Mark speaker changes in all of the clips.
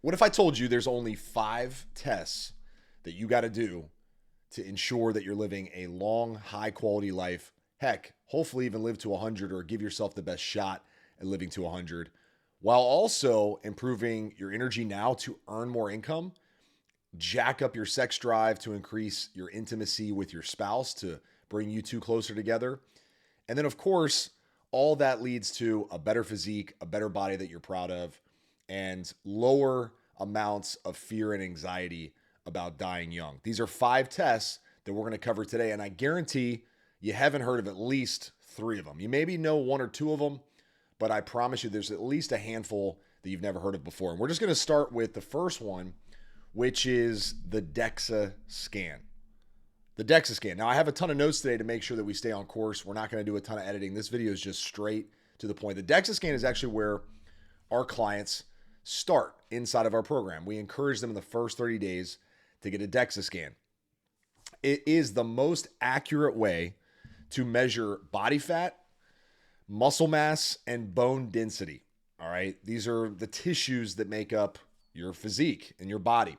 Speaker 1: What if I told you there's only 5 tests that you got to do to ensure that you're living a long, high quality life? Heck, hopefully even live to 100 or give yourself the best shot at living to 100 while also improving your energy now to earn more income, jack up your sex drive to increase your intimacy with your spouse to bring you two closer together. And then, of course, all that leads to a better physique, a better body that you're proud of, and lower amounts of fear and anxiety about dying young. These are 5 tests that we're going to cover today. And I guarantee you haven't heard of at least 3 of them. You maybe know 1 or 2 of them, but I promise you there's at least a handful that you've never heard of before. And we're just going to start with the first one, which is the DEXA scan. The DEXA scan. Now, I have a ton of notes today to make sure that we stay on course. We're not going to do a ton of editing. This video is just straight to the point. The DEXA scan is actually where our clients start inside of our program. We encourage them in the first 30 days to get a DEXA scan. It is the most accurate way to measure body fat, muscle mass, and bone density. All right. These are the tissues that make up your physique and your body.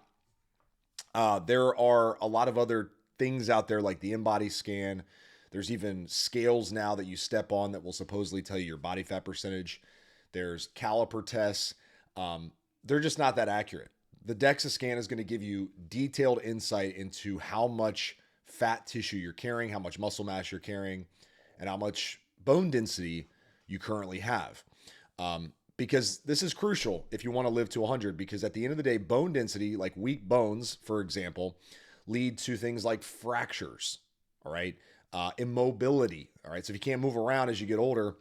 Speaker 1: There are a lot of other things out there like the InBody scan. There's even scales now that you step on that will supposedly tell you your body fat percentage. There's caliper tests. They're just not that accurate. The DEXA scan is going to give you detailed insight into how much fat tissue you're carrying, how much muscle mass you're carrying, and how much bone density you currently have. Because this is crucial if you want to live to 100, because at the end of the day, bone density, like weak bones, for example, lead to things like fractures, all right? Immobility, all right? So if you can't move around as you get older,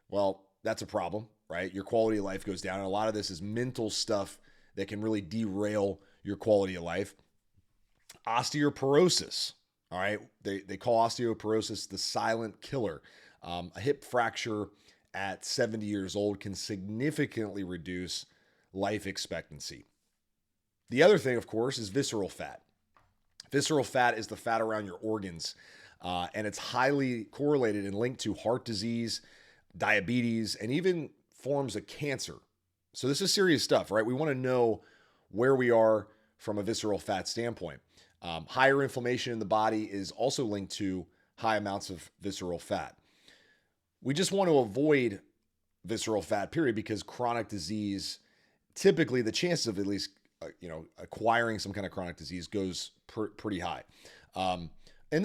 Speaker 1: well, that's a problem, right? Your quality of life goes down. And a lot of this is mental stuff that can really derail your quality of life. Osteoporosis, all right? They call osteoporosis the silent killer. A hip fracture at 70 years old can significantly reduce life expectancy. The other thing, of course, is visceral fat. Visceral fat is the fat around your organs, and it's highly correlated and linked to heart disease, diabetes, and even forms of cancer. So this is serious stuff, right? We want to know where we are from a visceral fat standpoint. Higher inflammation in the body is also linked to high amounts of visceral fat. We just want to avoid visceral fat, period, because chronic disease, typically the chances of at least acquiring some kind of chronic disease goes pretty high. And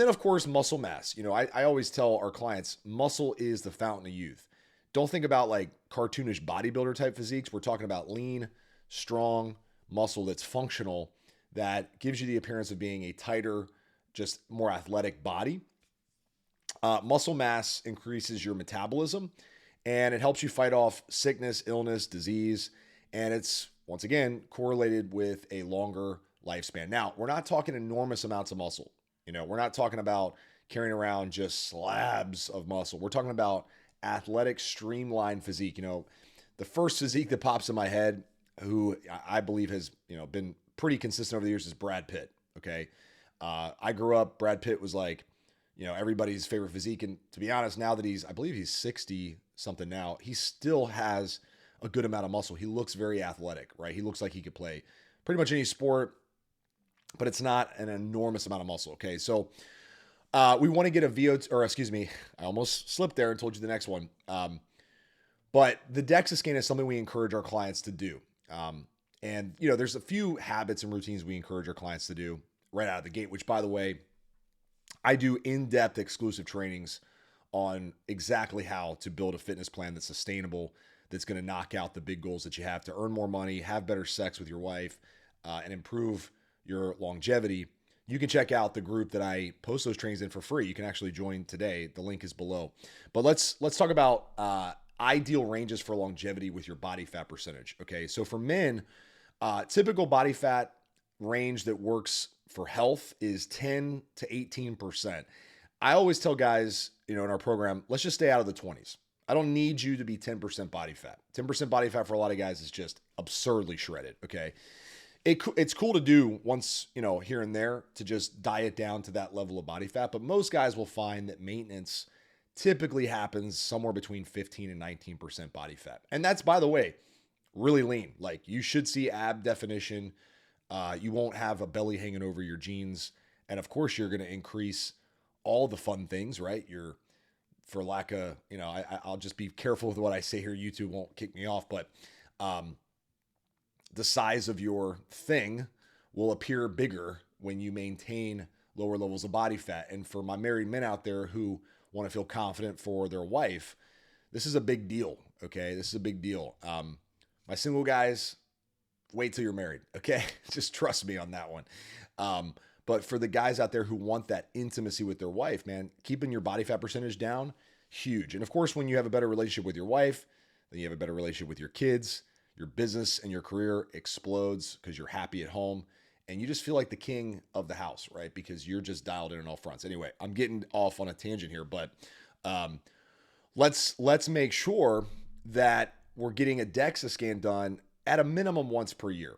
Speaker 1: then, of course, muscle mass. I always tell our clients, muscle is the fountain of youth. Don't think about like cartoonish bodybuilder type physiques. We're talking about lean, strong muscle that's functional, that gives you the appearance of being a tighter, just more athletic body. Muscle mass increases your metabolism, and it helps you fight off sickness, illness, disease, and it's, once again, correlated with a longer lifespan. Now, we're not talking enormous amounts of muscle. We're not talking about carrying around just slabs of muscle. We're talking about athletic, streamlined physique. The first physique that pops in my head, who I believe has, been pretty consistent over the years, is Brad Pitt. Okay. I grew up, Brad Pitt was like, everybody's favorite physique. And to be honest, now that I believe he's 60 something now, he still has a good amount of muscle. He looks very athletic, right? He looks like he could play pretty much any sport, but it's not an enormous amount of muscle. Okay. So, we want to get a VO2, or excuse me, I almost slipped there and told you the next one. But the DEXA scan is something we encourage our clients to do. And there's a few habits and routines we encourage our clients to do right out of the gate, which, by the way, I do in-depth exclusive trainings on exactly how to build a fitness plan that's sustainable, that's going to knock out the big goals that you have to earn more money, have better sex with your wife, and improve your longevity. You can check out the group that I post those trainings in for free. You can actually join today. The link is below. But let's talk about ideal ranges for longevity with your body fat percentage. Okay, so for men, typical body fat range that works for health is 10 to 18%. I always tell guys, in our program, let's just stay out of the 20s. I don't need you to be 10% body fat. 10% body fat for a lot of guys is just absurdly shredded. Okay. It's cool to do once, here and there, to just diet down to that level of body fat. But most guys will find that maintenance typically happens somewhere between 15 and 19% body fat. And that's, by the way, really lean. Like you should see ab definition. You won't have a belly hanging over your jeans. And of course, you're going to increase all the fun things, right? You're, for lack of, I'll just be careful with what I say here. YouTube won't kick me off, but um, the size of your thing will appear bigger when you maintain lower levels of body fat. And for my married men out there who want to feel confident for their wife, this is a big deal. Okay. This is a big deal. My single guys, wait till you're married. Okay. Just trust me on that one. But for the guys out there who want that intimacy with their wife, man, keeping your body fat percentage down, huge. And of course, when you have a better relationship with your wife, then you have a better relationship with your kids, your business and your career explodes because you're happy at home and you just feel like the king of the house, right? Because you're just dialed in on all fronts. Anyway, I'm getting off on a tangent here, but let's make sure that we're getting a DEXA scan done at a minimum once per year.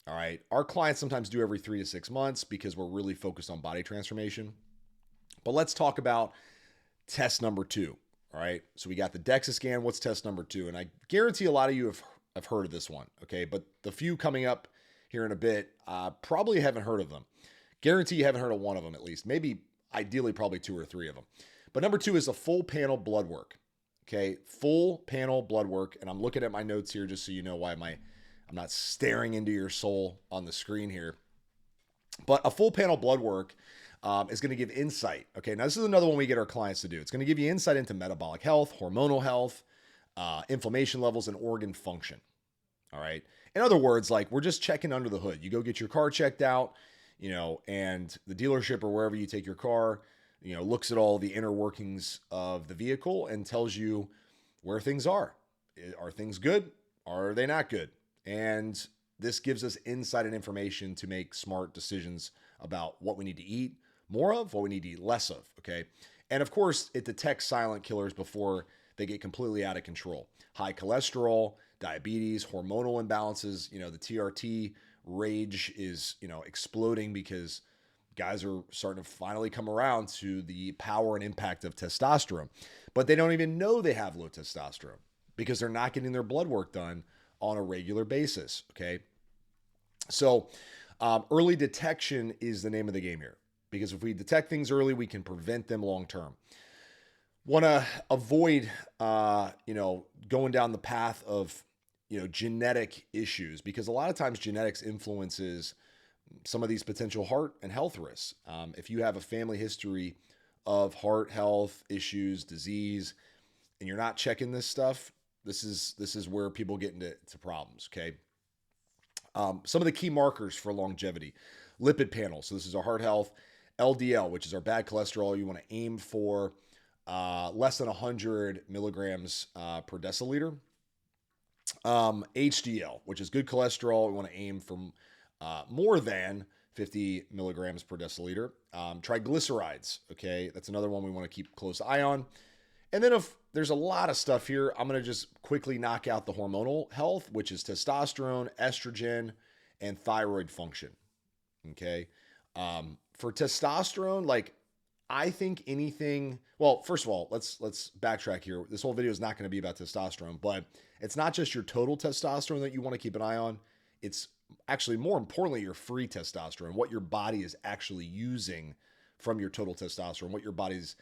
Speaker 1: All right. Our clients sometimes do every 3 to 6 months because we're really focused on body transformation. But let's talk about test number 2. All right. So we got the DEXA scan. What's test number 2? And I guarantee a lot of you have heard of this one. Okay. But the few coming up here in a bit, probably haven't heard of them. Guarantee you haven't heard of one of them at least. Maybe ideally probably 2 or 3 of them. But number 2 is a full panel blood work. Okay. Full panel blood work. And I'm looking at my notes here just so you know why I'm not staring into your soul on the screen here. But a full panel blood work is going to give insight. Okay, now this is another one we get our clients to do. It's going to give you insight into metabolic health, hormonal health, inflammation levels, and organ function. All right. In other words, like we're just checking under the hood. You go get your car checked out, and the dealership or wherever you take your car, looks at all the inner workings of the vehicle and tells you where things are. Are things good? Are they not good? And this gives us insight and information to make smart decisions about what we need to eat more of, what we need to eat less of. Okay. And of course, it detects silent killers before they get completely out of control. High cholesterol, diabetes, hormonal imbalances, the TRT rage is, exploding because guys are starting to finally come around to the power and impact of testosterone, but they don't even know they have low testosterone because they're not getting their blood work done on a regular basis. Okay. So early detection is the name of the game here, because if we detect things early, we can prevent them long-term. Want to avoid, going down the path of, genetic issues, because a lot of times genetics influences some of these potential heart and health risks. If you have a family history of heart health issues, disease, and you're not checking this stuff, this is where people get into problems. Okay. Some of the key markers for longevity: lipid panel. So this is our heart health. LDL, which is our bad cholesterol. You want to aim for less than 100 milligrams per deciliter. HDL, which is good cholesterol. We want to aim for more than 50 milligrams per deciliter. Triglycerides. Okay. That's another one we want to keep a close eye on. And then if there's a lot of stuff here, I'm going to just quickly knock out the hormonal health, which is testosterone, estrogen, and thyroid function. Okay. For testosterone, like I think anything, well, first of all, let's backtrack here. This whole video is not going to be about testosterone, but it's not just your total testosterone that you want to keep an eye on. It's actually more importantly, your free testosterone, what your body is actually using from your total testosterone, what your body's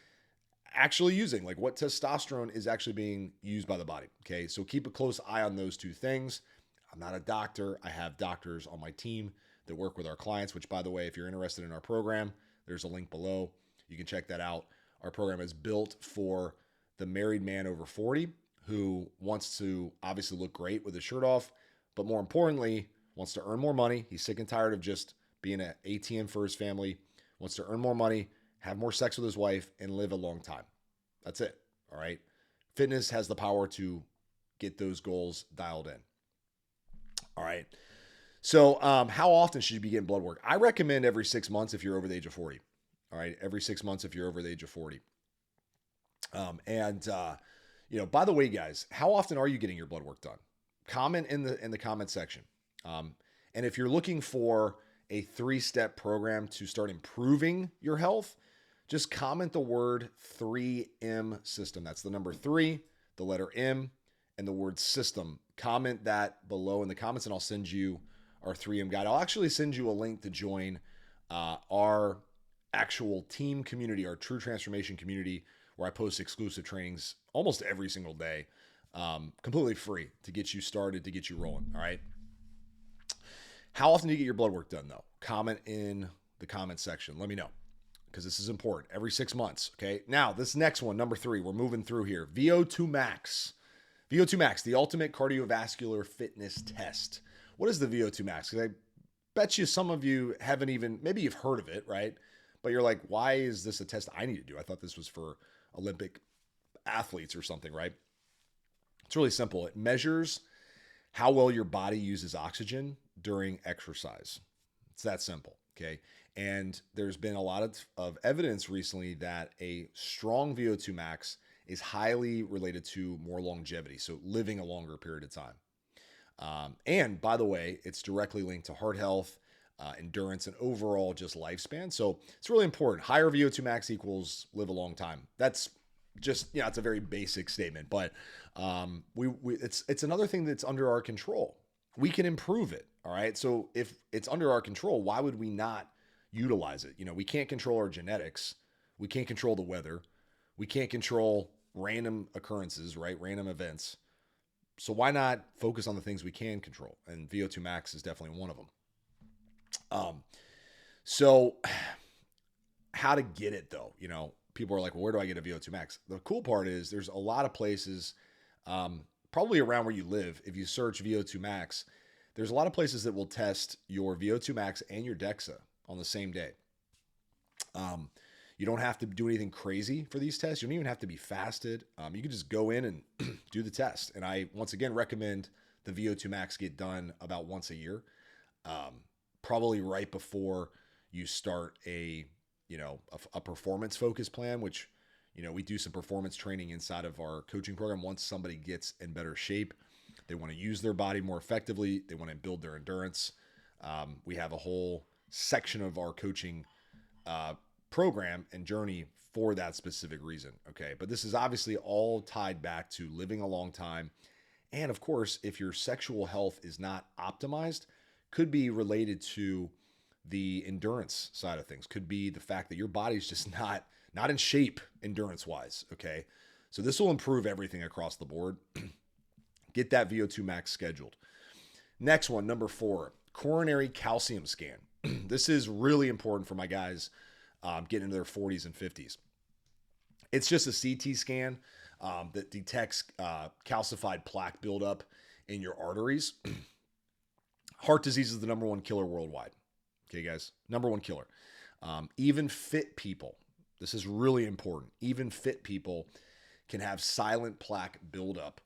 Speaker 1: actually using, like what testosterone is actually being used by the body. Okay. So keep a close eye on those two things. I'm not a doctor. I have doctors on my team that work with our clients, which by the way, if you're interested in our program, there's a link below. You can check that out. Our program is built for the married man over 40 who wants to obviously look great with his shirt off, but more importantly, wants to earn more money. He's sick and tired of just being an ATM for his family, wants to earn more money, have more sex with his wife, and live a long time. That's it. All right. Fitness has the power to get those goals dialed in. All right. So how often should you be getting blood work? I recommend every 6 months if you're over the age of 40. All right. Every 6 months if you're over the age of 40. By the way, guys, how often are you getting your blood work done? Comment in the comment section. And if you're looking for a 3-step program to start improving your health, just comment the word 3M system. That's the number 3, the letter M, and the word system. comment that below in the comments and I'll send you our 3M guide. I'll actually send you a link to join our actual team community, our True Transformation community, where I post exclusive trainings almost every single day, completely free to get you started, to get you rolling. All right. How often do you get your blood work done though? Comment in the comment section. Let me know because this is important. Every 6 months. Okay. Now this next one, number 3, we're moving through here. VO2 max. VO2 max, the ultimate cardiovascular fitness test. What is the VO2 max? Because I bet you some of you haven't even, maybe you've heard of it, right? But you're like, why is this a test I need to do? I thought this was for Olympic athletes or something, right? It's really simple. It measures how well your body uses oxygen during exercise. It's that simple, okay? And there's been a lot of evidence recently that a strong VO2 max is highly related to more longevity, so living a longer period of time. And by the way, it's directly linked to heart health, endurance, and overall just lifespan. So it's really important. Higher VO2 max equals live a long time. That's just, it's a very basic statement, but it's another thing that's under our control. We can improve it. All right. So if it's under our control, why would we not utilize it? We can't control our genetics. We can't control the weather. We can't control random occurrences, right? Random events. So why not focus on the things we can control? And VO2 max is definitely one of them. So how to get it though? People are like, well, where do I get a VO2 max? The cool part is there's a lot of places, probably around where you live. If you search VO2 max, there's a lot of places that will test your VO2 max and your DEXA on the same day. You don't have to do anything crazy for these tests. You don't even have to be fasted. You can just go in and do the test. And I, once again, recommend the VO2 max get done about once a year, probably right before you start a performance focused plan, which, we do some performance training inside of our coaching program. Once somebody gets in better shape, they want to use their body more effectively. They want to build their endurance. We have a whole section of our coaching program and journey for that specific reason. Okay. But this is obviously all tied back to living a long time. And of course, if your sexual health is not optimized, could be related to the endurance side of things. Could be the fact that your body's just not in shape endurance wise. Okay. So this will improve everything across the board. Get that VO2 max scheduled. Next one, number 4, coronary calcium scan. This is really important for my guys getting into their 40s and 50s. It's just a CT scan that detects calcified plaque buildup in your arteries. Heart disease is the number 1 killer worldwide. Okay, guys, number 1 killer. Even fit people, this is really important. Even fit people can have silent plaque buildup,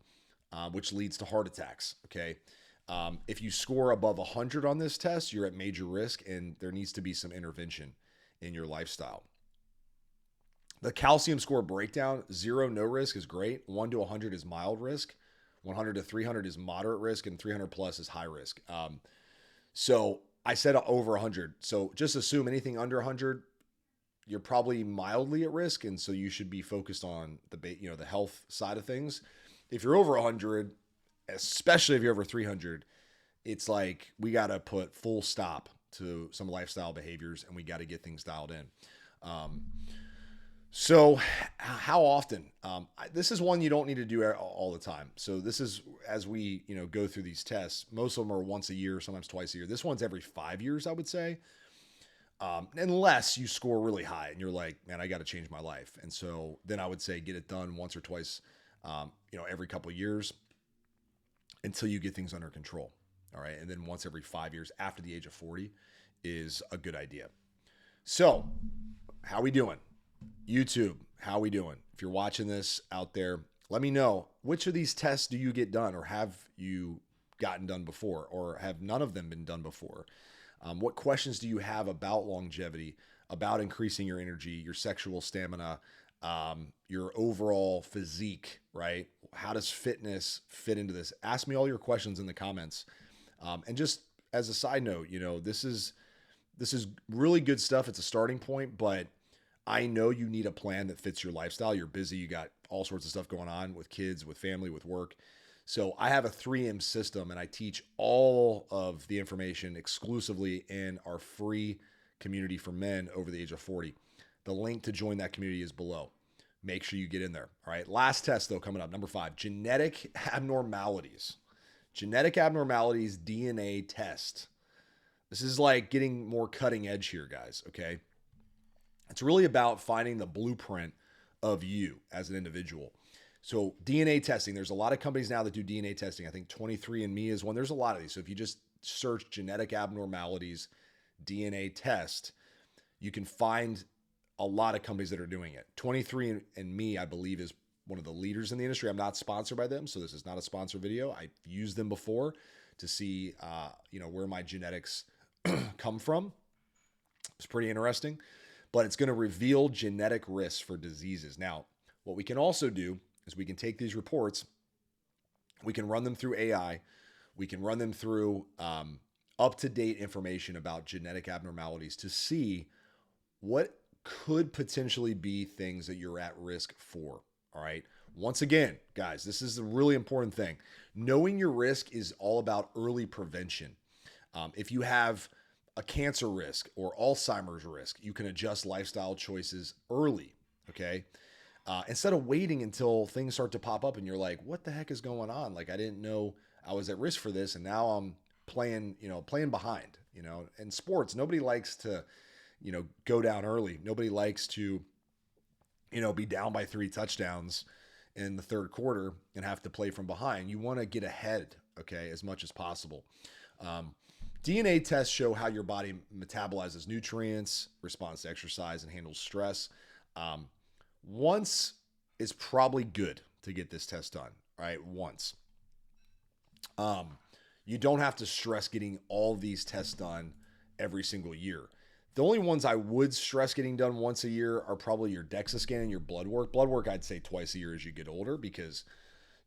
Speaker 1: which leads to heart attacks. Okay. If you score above 100 on this test, you're at major risk and there needs to be some intervention in your lifestyle. The calcium score breakdown, 0, no risk is great. 1 to 100 is mild risk. 100 to 300 is moderate risk, and 300 plus is high risk. So I said over 100. So just assume anything under 100, you're probably mildly at risk. And so you should be focused on the health side of things. If you're over 100, especially if you're over 300, it's like we got to put full stop to some lifestyle behaviors and we got to get things dialed in. So how often? This is one you don't need to do all the time. So this is, as we go through these tests, most of them are once a year, sometimes twice a year. This one's every 5 years, I would say. Unless you score really high and you're like, man, I got to change my life. And so then I would say get it done once or twice, every couple of years until you get things under control. All right. And then once every 5 years after the age of 40 is a good idea. So how we doing? YouTube, how we doing? If you're watching this out there, let me know, which of these tests do you get done, or have you gotten done before, or have none of them been done before? What questions do you have about longevity, about increasing your energy, your sexual stamina, your overall physique, right? How does fitness fit into this? Ask me all your questions in the comments. And just as a side note, this is really good stuff. It's a starting point, but I know you need a plan that fits your lifestyle. You're busy. You got all sorts of stuff going on with kids, with family, with work. So I have a 3M system, and I teach all of the information exclusively in our free community for men over the age of 40. The link to join that community is below. Make sure you get in there. All right. Last test, though, coming up. Number 5, genetic abnormalities. Genetic abnormalities DNA test. This is like getting more cutting edge here, guys. Okay. It's really about finding the blueprint of you as an individual. So DNA testing, there's a lot of companies now that do DNA testing. I think 23andMe is one. There's a lot of these. So if you just search genetic abnormalities DNA test, you can find a lot of companies that are doing it. 23andMe, I believe, is one of the leaders in the industry. I'm not sponsored by them, so this is not a sponsor video. I've used them before to see, where my genetics come from. It's pretty interesting, but it's going to reveal genetic risks for diseases. Now, what we can also do is we can take these reports, we can run them through AI, we can run them through up-to-date information about genetic abnormalities to see what could potentially be things that you're at risk for. All right. Once again, guys, this is a really important thing. Knowing your risk is all about early prevention. If you have a cancer risk or Alzheimer's risk, you can adjust lifestyle choices early. Okay. Instead of waiting until things start to pop up and you're like, what the heck is going on? Like, I didn't know I was at risk for this. And now I'm playing behind, in sports. Nobody likes to, go down early. Nobody likes to, be down by 3 touchdowns in the third quarter and have to play from behind. You want to get ahead, okay, as much as possible. DNA tests show how your body metabolizes nutrients, responds to exercise, and handles stress. Once is probably good to get this test done, right? Once. You don't have to stress getting all these tests done every single year. The only ones I would stress getting done once a year are probably your DEXA scan and your blood work. Blood work, I'd say twice a year as you get older, because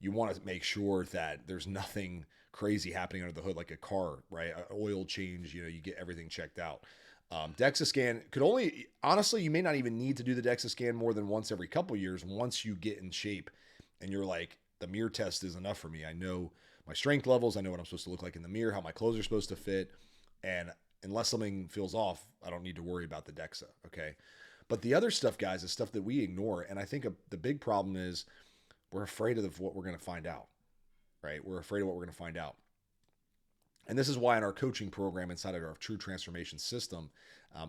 Speaker 1: you want to make sure that there's nothing crazy happening under the hood, like a car, right? An oil change, you get everything checked out. DEXA scan could only, honestly, you may not even need to do the DEXA scan more than once every couple years. Once you get in shape and you're like, the mirror test is enough for me. I know my strength levels. I know what I'm supposed to look like in the mirror, how my clothes are supposed to fit. And unless something feels off, I don't need to worry about the DEXA. Okay. But the other stuff, guys, is stuff that we ignore. And I think the big problem is we're afraid of what we're going to find out, right? We're afraid of what we're going to find out. And this is why in our coaching program inside of our True Transformation System,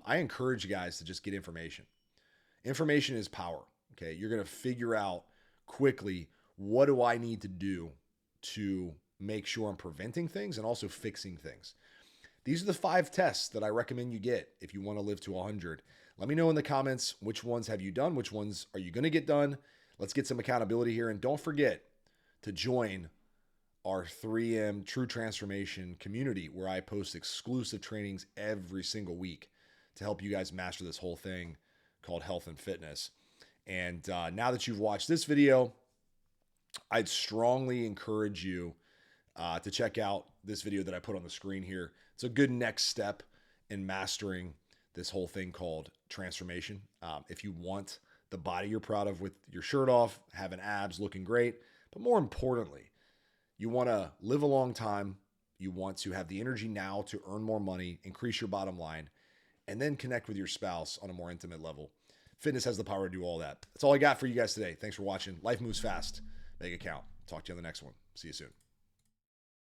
Speaker 1: I encourage you guys to just get information. Information is power. Okay. You're going to figure out quickly, what do I need to do to make sure I'm preventing things and also fixing things? These are the 5 tests that I recommend you get if you want to live to 100. Let me know in the comments, which ones have you done? Which ones are you going to get done? Let's get some accountability here. And don't forget to join our 3M True Transformation community, where I post exclusive trainings every single week to help you guys master this whole thing called health and fitness. And now that you've watched this video, I'd strongly encourage you to check out this video that I put on the screen here. It's a good next step in mastering this whole thing called transformation. If you want the body you're proud of with your shirt off, having abs, looking great, but more importantly, you want to live a long time. You want to have the energy now to earn more money, increase your bottom line, and then connect with your spouse on a more intimate level. Fitness has the power to do all that. That's all I got for you guys today. Thanks for watching. Life moves fast. Make it count. Talk to you on the next one. See you soon.